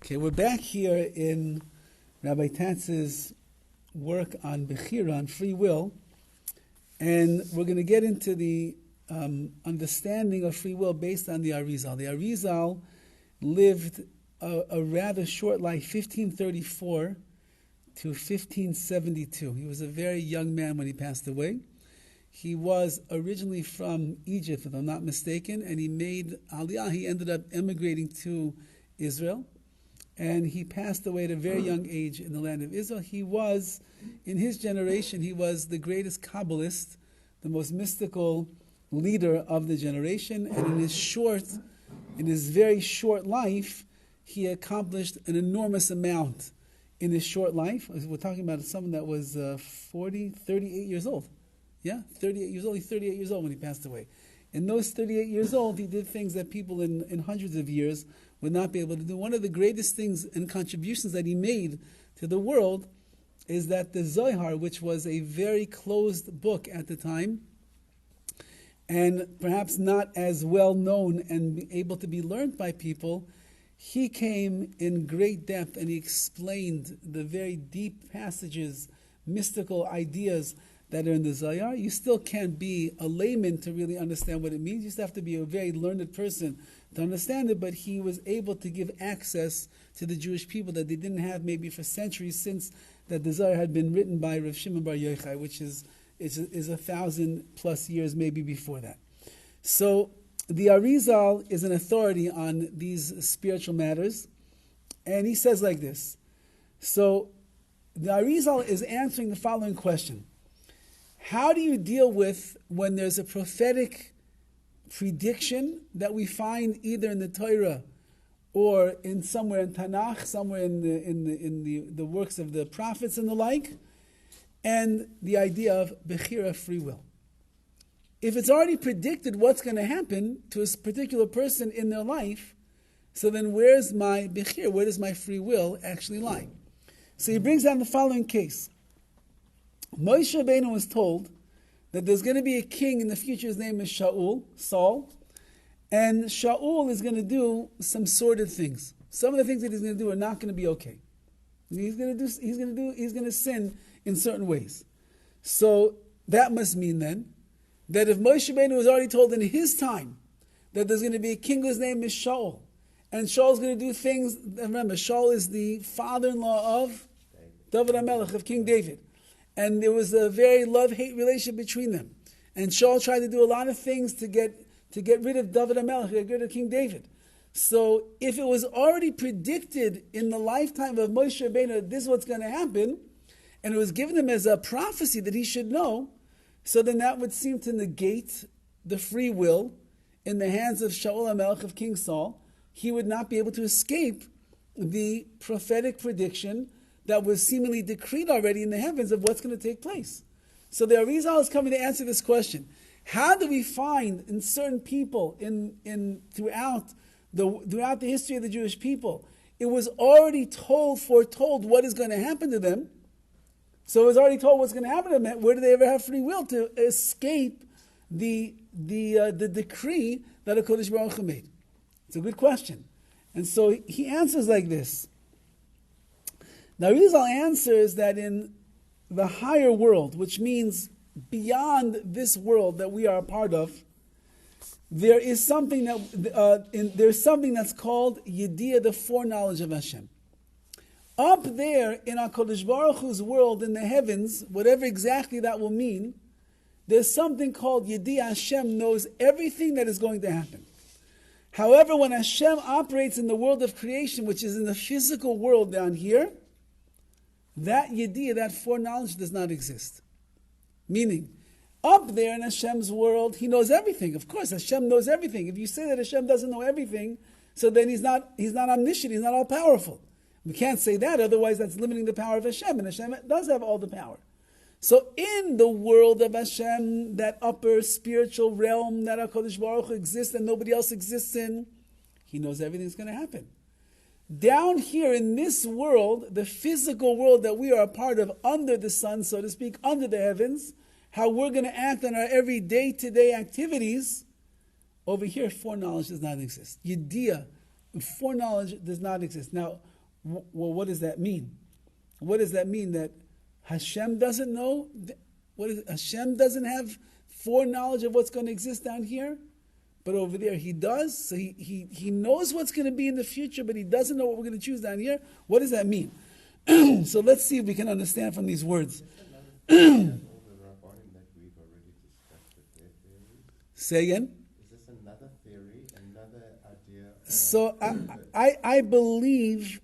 Okay, we're back here in Rabbi Tatz's work on BECHIRA, on free will, and we're going to get into the understanding of free will based on the Arizal. The Arizal lived a rather short life, 1534 to 1572. He was a very young man when he passed away. He was originally from Egypt, if I'm not mistaken, and he made Aliyah. He ended up emigrating to Israel, and he passed away at a very young age in the land of Israel. He was, in his generation, he was the greatest Kabbalist, the most mystical leader of the generation, and in his very short life, he accomplished an enormous amount in his short life. We're talking about someone that was 38 years old. Yeah, 38 years old. He's 38 years old when he passed away. In those 38 years old, he did things that people in hundreds of years would not be able to do. One of the greatest things and contributions that he made to the world is that the Zohar, which was a very closed book at the time, and perhaps not as well known and able to be learned by people, he came in great depth and he explained the very deep passages, mystical ideas that are in the Zohar. You still can't be a layman to really understand what it means. You just have to be a very learned person to understand it, but he was able to give access to the Jewish people that they didn't have maybe for centuries, since that the Zohar had been written by Rav Shimon Bar Yochai, which is 1,000+ years maybe before that. So the Arizal is an authority on these spiritual matters, and he says like this. So the Arizal is answering the following question. How do you deal with when there's a prophetic prediction that we find either in the Torah or in somewhere in Tanakh, somewhere in the works of the prophets and the like, and the idea of BECHIRA, free will? If it's already predicted what's going to happen to a particular person in their life, so then where's my BECHIRA? Where does my free will actually lie? So he brings down the following case. Moshe Rabbeinu was told that there's going to be a king in the future. His name is Saul, and Shaul is going to do some sordid things. Some of the things that he's going to do are not going to be okay. He's going to sin in certain ways. So that must mean then that if Moshe Rabbeinu was already told in his time that there's going to be a king whose name is Shaul, and Shaul's going to do things. Remember, Shaul is the father-in-law of Dovid HaMelech, of King David. And there was a very love-hate relationship between them. And Shaul tried to do a lot of things to get rid of Dovid HaMelech, to get rid of King David. So if it was already predicted in the lifetime of Moshe Rabbeinu, this is what's going to happen, and it was given him as a prophecy that he should know, so then that would seem to negate the free will in the hands of Shaul HaMelech, of King Saul. He would not be able to escape the prophetic prediction that was seemingly decreed already in the heavens of what's going to take place. So the Arizal is coming to answer this question. How do we find in certain people throughout the history of the Jewish people, it was already foretold what is going to happen to them. So it was already told what's going to happen to them. Where do they ever have free will to escape the decree that HaKadosh Baruch Hu made? It's a good question. And so he answers like this. Now, Arizal answers that in the higher world, which means beyond this world that we are a part of, there is something there's something that's called Yediyah, the foreknowledge of Hashem. Up there in HaKadosh Baruch Hu's world in the heavens, whatever exactly that will mean, there's something called Yediyah. Hashem knows everything that is going to happen. However, when Hashem operates in the world of creation, which is in the physical world down here, that Yediyah, that foreknowledge, does not exist. Meaning, up there in Hashem's world, He knows everything. Of course, Hashem knows everything. If you say that Hashem doesn't know everything, so then He's not omniscient, He's not all-powerful. We can't say that, otherwise that's limiting the power of Hashem, and Hashem does have all the power. So in the world of Hashem, that upper spiritual realm that HaKadosh Baruch Hu exists and nobody else exists in, He knows everything's going to happen. Down here in this world, the physical world that we are a part of under the sun, so to speak, under the heavens, how we're going to act on our every day-to-day activities, over here, foreknowledge does not exist. Yediyah, foreknowledge does not exist. Now, Well, what does that mean? What does that mean? That Hashem doesn't know? Hashem doesn't have foreknowledge of what's going to exist down here? But over there he does. So he knows what's going to be in the future, but he doesn't know what we're going to choose down here. What does that mean? So let's see if we can understand from these words. Say again? Is this another theory, another idea? So I believe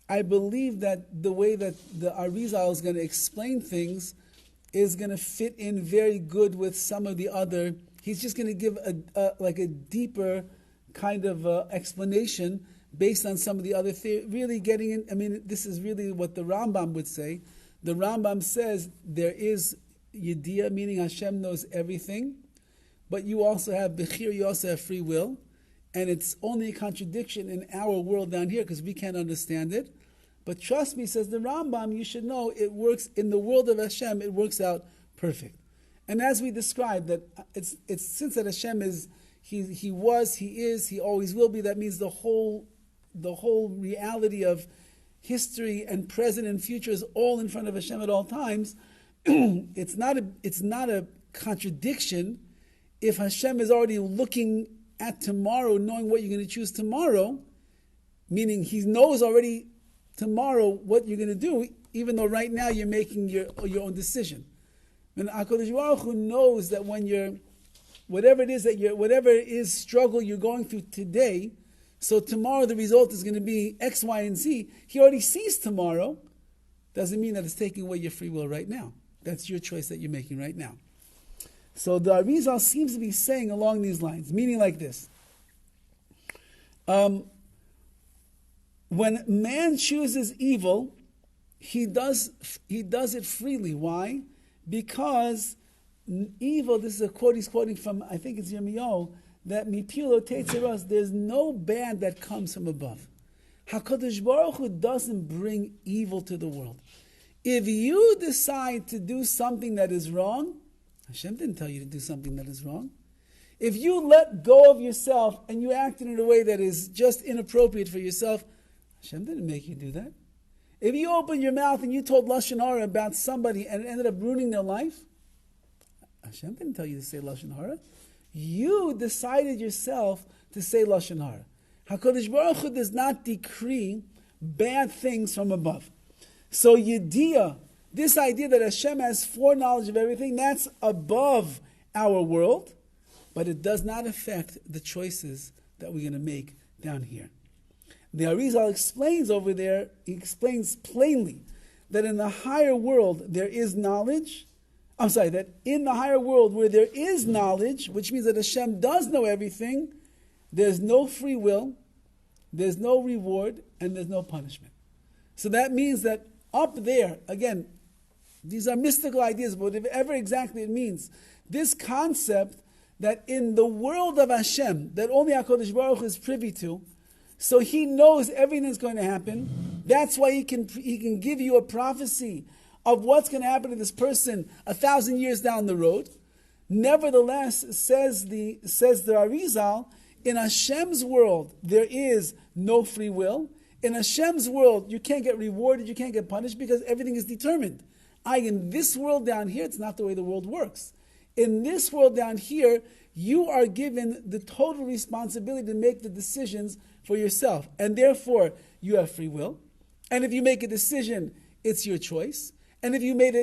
that the way that the Arizal is going to explain things is going to fit in very good with some of the other. He's just going to give a deeper kind of explanation based on some of the other theories. Really getting in. I mean, this is really what the Rambam would say. The Rambam says there is Yediyah, meaning Hashem knows everything, but you also have BECHIRA, you also have free will, and it's only a contradiction in our world down here because we can't understand it. But trust me, says the Rambam, you should know it works in the world of Hashem. It works out perfect. And as we described, that it's since that Hashem is he was, he is, he always will be. That means the whole reality of history and present and future is all in front of Hashem at all times. It's not a contradiction if Hashem is already looking at tomorrow, knowing what you're going to choose tomorrow, meaning He knows already tomorrow what you're going to do, even though right now you're making your own decision. And HaKadosh Baruch Hu knows that when you're, whatever it is struggle you're going through today, so tomorrow the result is going to be X, Y, and Z. He already sees tomorrow. Doesn't mean that it's taking away your free will right now. That's your choice that you're making right now. So the Arizal seems to be saying along these lines, meaning like this. When man chooses evil, he does it freely. Why? Because evil, this is a quote he's quoting from, I think it's Yirmiyahu, that mipilo teitzeros, there's no bad that comes from above. HaKadosh Baruch Hu doesn't bring evil to the world. If you decide to do something that is wrong, Hashem didn't tell you to do something that is wrong. If you let go of yourself and you acted in a way that is just inappropriate for yourself, Hashem didn't make you do that. If you opened your mouth and you told Lashon Hara about somebody and it ended up ruining their life, Hashem didn't tell you to say Lashon Hara. You decided yourself to say Lashon Hara. HaKadosh Baruch Hu does not decree bad things from above. So Yediyah, this idea that Hashem has foreknowledge of everything, that's above our world, but it does not affect the choices that we're going to make down here. The Arizal explains over there, he explains plainly that in the higher world there is knowledge. That in the higher world where there is knowledge, which means that Hashem does know everything, there's no free will, there's no reward, and there's no punishment. So that means that up there, again, these are mystical ideas, but whatever exactly it means, this concept that in the world of Hashem, that only HaKadosh Baruch Hu is privy to, so He knows everything that's going to happen. That's why He can give you a prophecy of what's going to happen to this person 1,000 years down the road. Nevertheless, says the Arizal, in Hashem's world there is no free will. In Hashem's world, you can't get rewarded, you can't get punished because everything is determined. In this world down here, it's not the way the world works. In this world down here, you are given the total responsibility to make the decisions for yourself. And therefore, you have free will. And if you make a decision, it's your choice. And if you made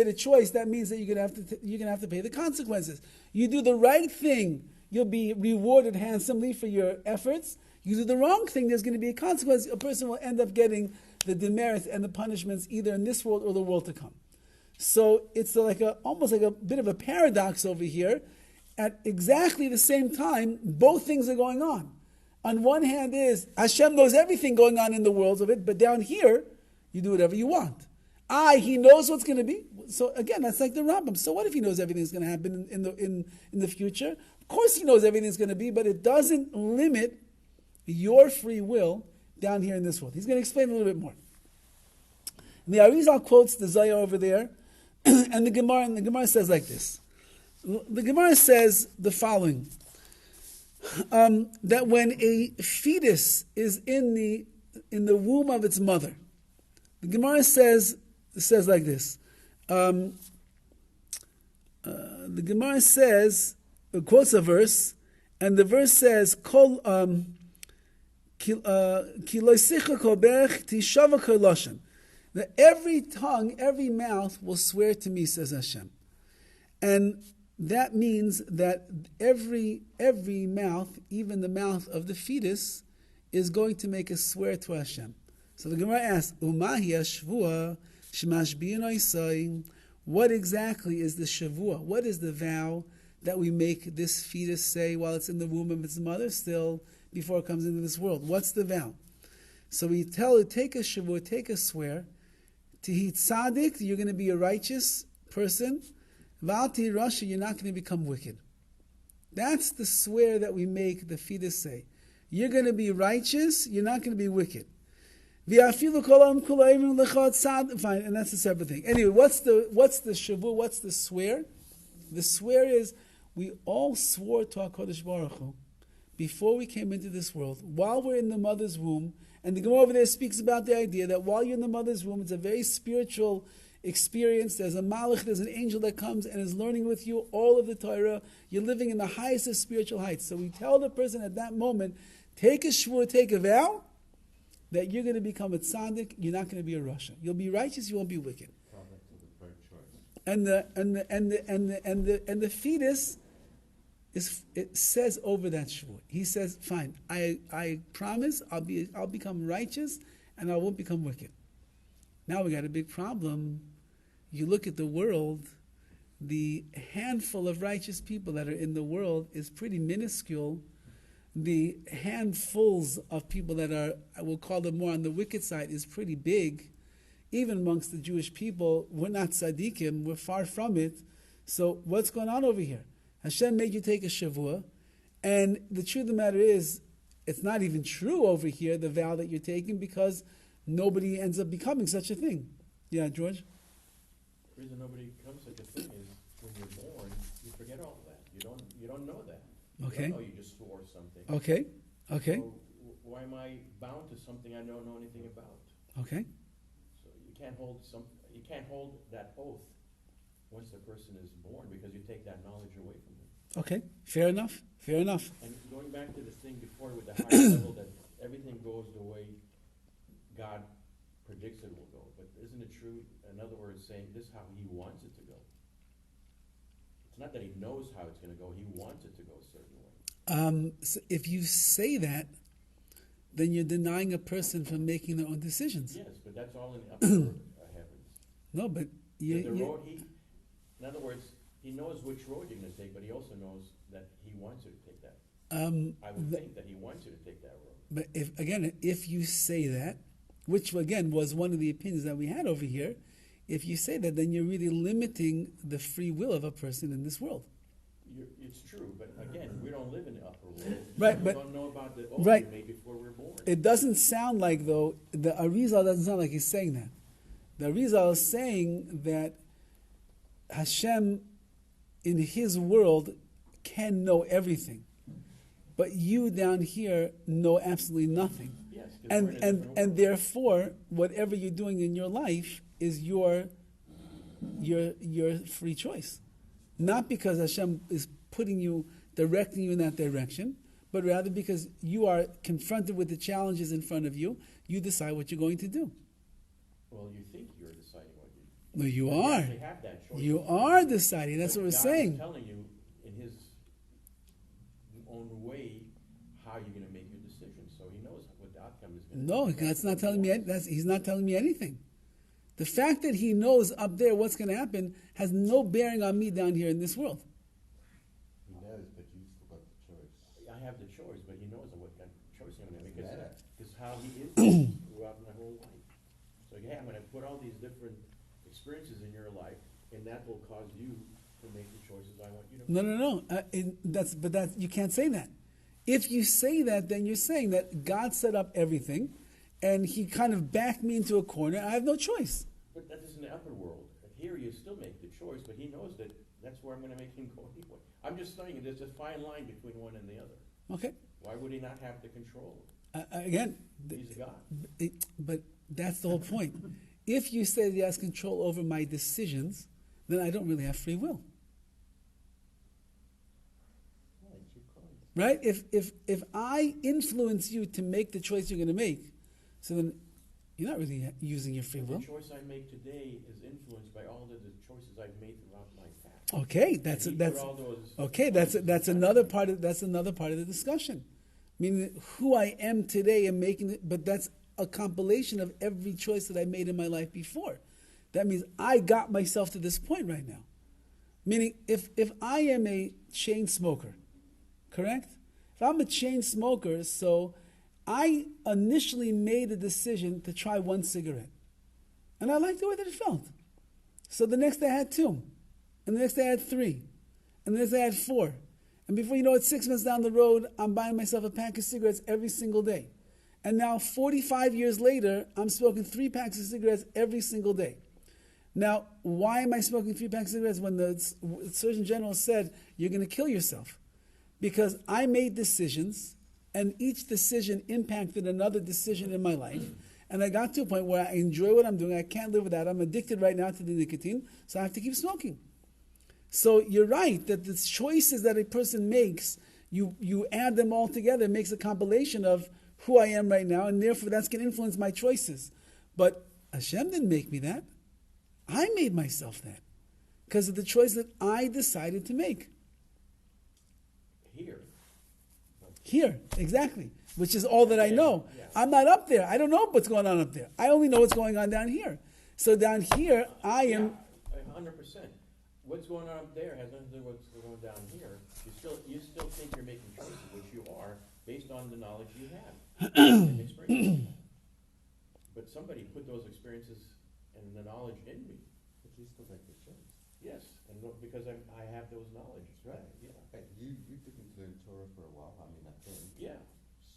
a choice, that means that you're gonna have to pay the consequences. You do the right thing, you'll be rewarded handsomely for your efforts. You do the wrong thing, there's going to be a consequence. A person will end up getting the demerits and the punishments either in this world or the world to come. So it's almost like a bit of a paradox over here. At exactly the same time, both things are going on. On one hand is, Hashem knows everything going on in the world of it, but down here, you do whatever you want. He knows what's going to be. So again, that's like the Rambam. So what if He knows everything's going to happen in the future? Of course He knows everything's going to be, but it doesn't limit your free will down here in this world. He's going to explain a little bit more. And the Arizal quotes the Zohar over there, and the Gemara says like this. The Gemara says the following, that when a fetus is in the in the womb of its mother. The Gemara says like this. The Gemara says, quotes a verse, and the verse says, "Kol ki loisicha kol berech tishava kol lashon." That every tongue, every mouth will swear to me, says Hashem, and that means that every mouth, even the mouth of the fetus, is going to make a swear to Hashem. So the Gemara asks, "Umahi hashvua shemashbiyin oisai." What exactly is the shavua? What is the vow that we make this fetus say while it's in the womb of its mother still before it comes into this world? What's the vow? So we tell it, take a shavua, take a swear. Tihi tzaddik, you're going to be a righteous person. Valti rasha, you're not going to become wicked. That's the swear that we make the fetus say. You're going to be righteous, you're not going to be wicked. Fine, and that's a separate thing. Anyway, what's the shavua? What's the swear? The swear is we all swore to HaKadosh Baruch Hu before we came into this world, while we're in the mother's womb, and the Gemara over there speaks about the idea that while you're in the mother's womb, it's a very spiritual experience. There's a malach, there's an angel that comes and is learning with you all of the Torah. You're living in the highest of spiritual heights. So we tell the person at that moment, take a shvur, take a vow, that you're going to become a tzaddik, you're not going to be a rasha. You'll be righteous, you won't be wicked. And the fetus it says over that shvur. He says, "Fine, I promise I'll become righteous and I won't become wicked." Now we got a big problem. You look at the world, the handful of righteous people that are in the world is pretty minuscule. The handfuls of people that are, I will call them more on the wicked side, is pretty big. Even amongst the Jewish people, we're not tzaddikim, we're far from it. So what's going on over here? Hashem made you take a shavua, and the truth of the matter is, it's not even true over here, the vow that you're taking, because nobody ends up becoming such a thing. Yeah, George? The reason nobody becomes such a thing is when you're born, you forget all of that. You don't know that. Okay. You don't know you just swore something. Okay. So why am I bound to something I don't know anything about? Okay. So you can't hold that oath once the person is born because you take that knowledge away from them. Okay. Fair enough. And going back to the thing before with the higher level that everything goes the way God predicts it will go. But isn't it true, in other words, saying this is how he wants it to go? It's not that he knows how it's going to go, he wants it to go a certain way. So if you say that, then you're denying a person from making their own decisions. Yes, but that's all in the upper heavens. No, but in other words, he knows which road you're going to take, but he also knows that he wants you to take that. I would think that he wants you to take that road. But if you say that, which again was one of the opinions that we had over here, if you say that, then you're really limiting the free will of a person in this world. It's true, but again, we don't live in the upper world. Right, we don't know about the oath we made before we're born. It doesn't sound like, though, the Arizal doesn't sound like he's saying that. The Arizal is saying that Hashem, in his world, can know everything. But you down here know absolutely nothing. Yes, and therefore, whatever you're doing in your life is your free choice. Not because Hashem is directing you in that direction, but rather because you are confronted with the challenges in front of you, you decide what you're going to do. Well, you think you're deciding what you do. No, you are. actually have that choice. You are deciding. That's what we're saying. God is telling you in his own way how you're going to make your decision. So he knows what the outcome is going to be. No, that's not telling me. He's not telling me anything. The fact that he knows up there what's going to happen has no bearing on me down here in this world. He knows, but you still got the choice. I have the choice, but he knows what kind of choice I'm going to make. Because how he is throughout my whole life. So yeah, I'm going to put all these different experiences in your life, and that will cause you to make the choices I want you to make. No. You can't say that. If you say that, then you're saying that God set up everything, and he kind of backed me into a corner. I have no choice. But that is in the upper world. Here you still make the choice, but he knows that that's where I'm going to make him go anyway. I'm just saying there's a fine line between one and the other. Okay. Why would he not have the control? Again, He's God. but that's the whole point. If you say that he has control over my decisions, then I don't really have free will. Right? If I influence you to make the choice you're going to make, so then you're not really using your free will. The choice I make today is influenced by all of the choices I've made throughout my past. Okay, that's another part of the discussion. Meaning who I am today and making it, but that's a compilation of every choice that I made in my life before. That means I got myself to this point right now. Meaning if I am a chain smoker, correct? If I'm a chain smoker, so I initially made a decision to try one cigarette. And I liked the way that it felt. So the next day I had 2. And the next day I had 3. And the next day I had 4. And before you know it, 6 months down the road, I'm buying myself a pack of cigarettes every single day. And now 45 years later, I'm smoking 3 packs of cigarettes every single day. Now, why am I smoking 3 packs of cigarettes when the Surgeon General said you're going to kill yourself? Because I made decisions, and each decision impacted another decision in my life. And I got to a point where I enjoy what I'm doing. I can't live without it. I'm addicted right now to the nicotine, so I have to keep smoking. So you're right that the choices that a person makes, you add them all together, it makes a compilation of who I am right now, and therefore that's going to influence my choices. But Hashem didn't make me that. I made myself that because of the choice that I decided to make. Here, exactly, which is all that I know. Yeah. I'm not up there. I don't know what's going on up there. I only know what's going on down here. So down here, I am... 100%. What's going on up there has nothing to do with what's going on down here. You still think you're making choices, which you are, based on the knowledge you have and experience. But somebody put those experiences and the knowledge in me. But you still make the choice. Yes, and because I have those knowledges. Right. Yeah. You didn't learn Torah for a while. I mean, I think. Yeah.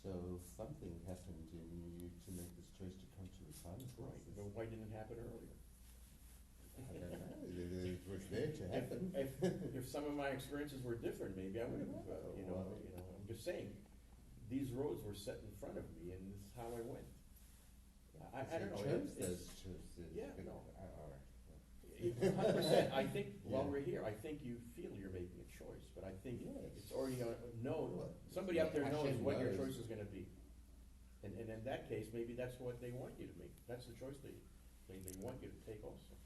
So something happened in you to make this choice to come to retirement. Right. But why didn't it happen earlier? I don't know. It was there to happen. If some of my experiences were different, maybe I would have. I'm just saying, these roads were set in front of me, and this is how I went. I don't know. Those choices. Yeah. No. All right. 100%. I think while we're here, I think you feel you're making a choice, but I think it's already known. Somebody out there knows what your choice is going to be, and in that case, maybe that's what they want you to make. That's the choice they want you to take also.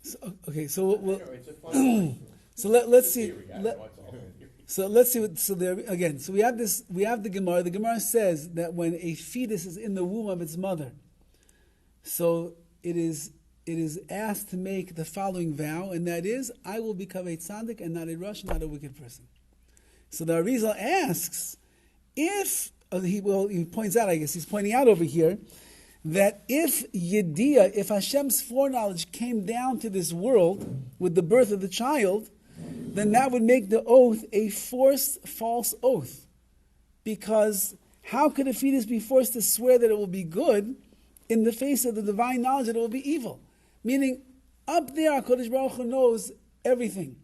So, okay, so we'll, it's a fun so let's see. So let's see. So there again. So we have this. We have the Gemara. The Gemara says that when a fetus is in the womb of its mother, so it is asked to make the following vow, and that is, I will become a tzaddik and not a rush, not a wicked person. So the Arizal asks, he points out, I guess he's pointing out over here, that if Yediyah, if Hashem's foreknowledge came down to this world with the birth of the child, then that would make the oath a forced false oath. Because how could a fetus be forced to swear that it will be good in the face of the divine knowledge that it will be evil? Meaning, up there, HaKadosh Baruch Hu knows everything.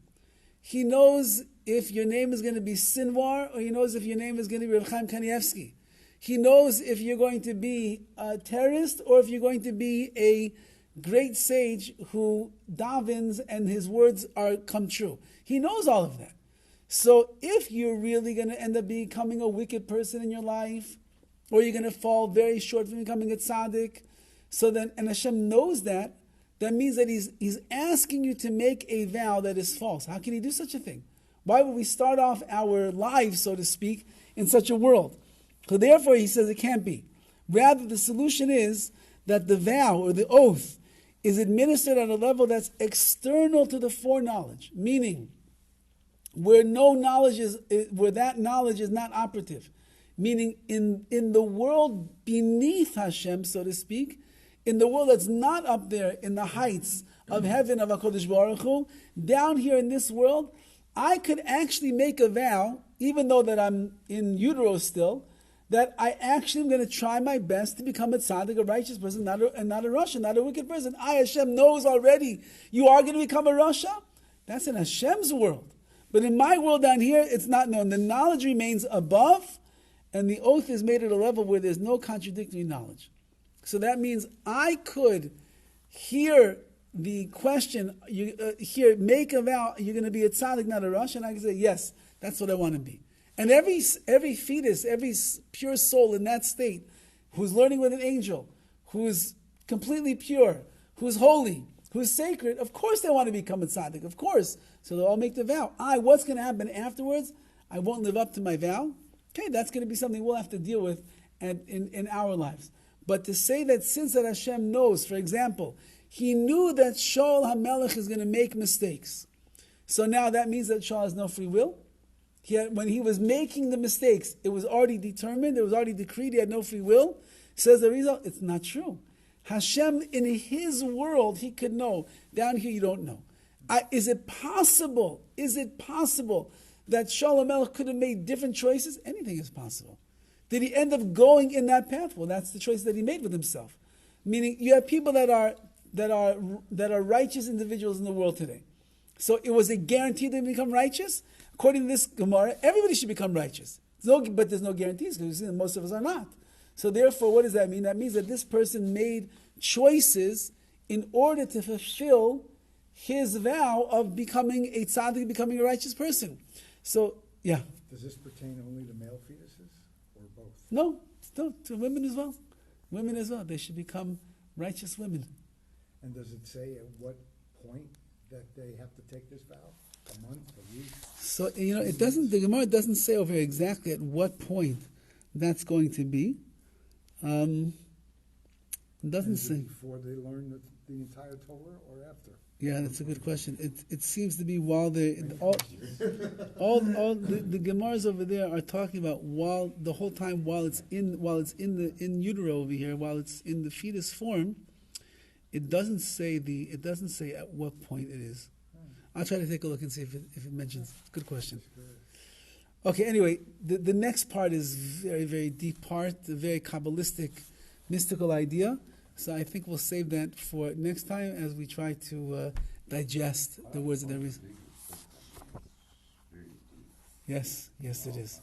He knows if your name is going to be Sinwar, or he knows if your name is going to be Reb Chaim Kanievsky. He knows if you're going to be a terrorist, or if you're going to be a great sage who davens and his words come true. He knows all of that. So if you're really going to end up becoming a wicked person in your life, or you're going to fall very short from becoming a tzaddik, so then, and Hashem knows that, that means that he's asking you to make a vow that is false. How can he do such a thing? Why would we start off our lives, so to speak, in such a world? So therefore, he says it can't be. Rather, the solution is that the vow or the oath is administered at a level that's external to the foreknowledge, meaning where that knowledge is not operative. Meaning in the world beneath Hashem, so to speak, in the world that's not up there in the heights of heaven of HaKadosh Baruch Hu, down here in this world, I could actually make a vow, even though that I'm in utero still, that I actually am going to try my best to become a tzaddik, a righteous person, and not a Rasha, not a wicked person. Hashem knows already you are going to become a Rasha. That's in Hashem's world. But in my world down here, it's not known. The knowledge remains above, and the oath is made at a level where there's no contradictory knowledge. So that means I could hear the question, make a vow, you're going to be a tzaddik, not a rush, and I can say, yes, that's what I want to be. And every fetus, every pure soul in that state, who's learning with an angel, who's completely pure, who's holy, who's sacred, of course they want to become a tzaddik, of course. So they'll all make the vow. What's going to happen afterwards? I won't live up to my vow. Okay, that's going to be something we'll have to deal with in our lives. But to say that since that Hashem knows, for example, he knew that Shaul HaMelech is going to make mistakes. So now that means that Shaul has no free will. When he was making the mistakes, it was already determined, it was already decreed, he had no free will. Says Arizal, it's not true. Hashem, in his world, he could know. Down here, you don't know. Is it possible that Shaul HaMelech could have made different choices? Anything is possible. Did he end up going in that path? Well, that's the choice that he made with himself. Meaning, you have people that are righteous individuals in the world today. So it was a guarantee they become righteous. According to this Gemara, everybody should become righteous. But there's no guarantees because we see that most of us are not. So therefore, what does that mean? That means that this person made choices in order to fulfill his vow of becoming a tzaddik, becoming a righteous person. So, yeah. Does this pertain only to male fetuses or both? No, to women as well. Women as well. They should become righteous women. And does it say at what point that they have to take this vow? A month, a week? So, it doesn't, the Gemara doesn't say over here exactly at what point that's going to be. It doesn't say. Before they learn the entire Torah or after? Yeah, that's a good question. It seems to be while they all the Gemaras over there are talking about while the whole time while it's in utero over here, while it's in the fetus form. It doesn't say at what point it is. I'll try to take a look and see if it mentions. Good question. Okay, anyway, the next part is very, very deep part, a very Kabbalistic, mystical idea. So I think we'll save that for next time as we try to digest the words of the Arizal. Yes, it is.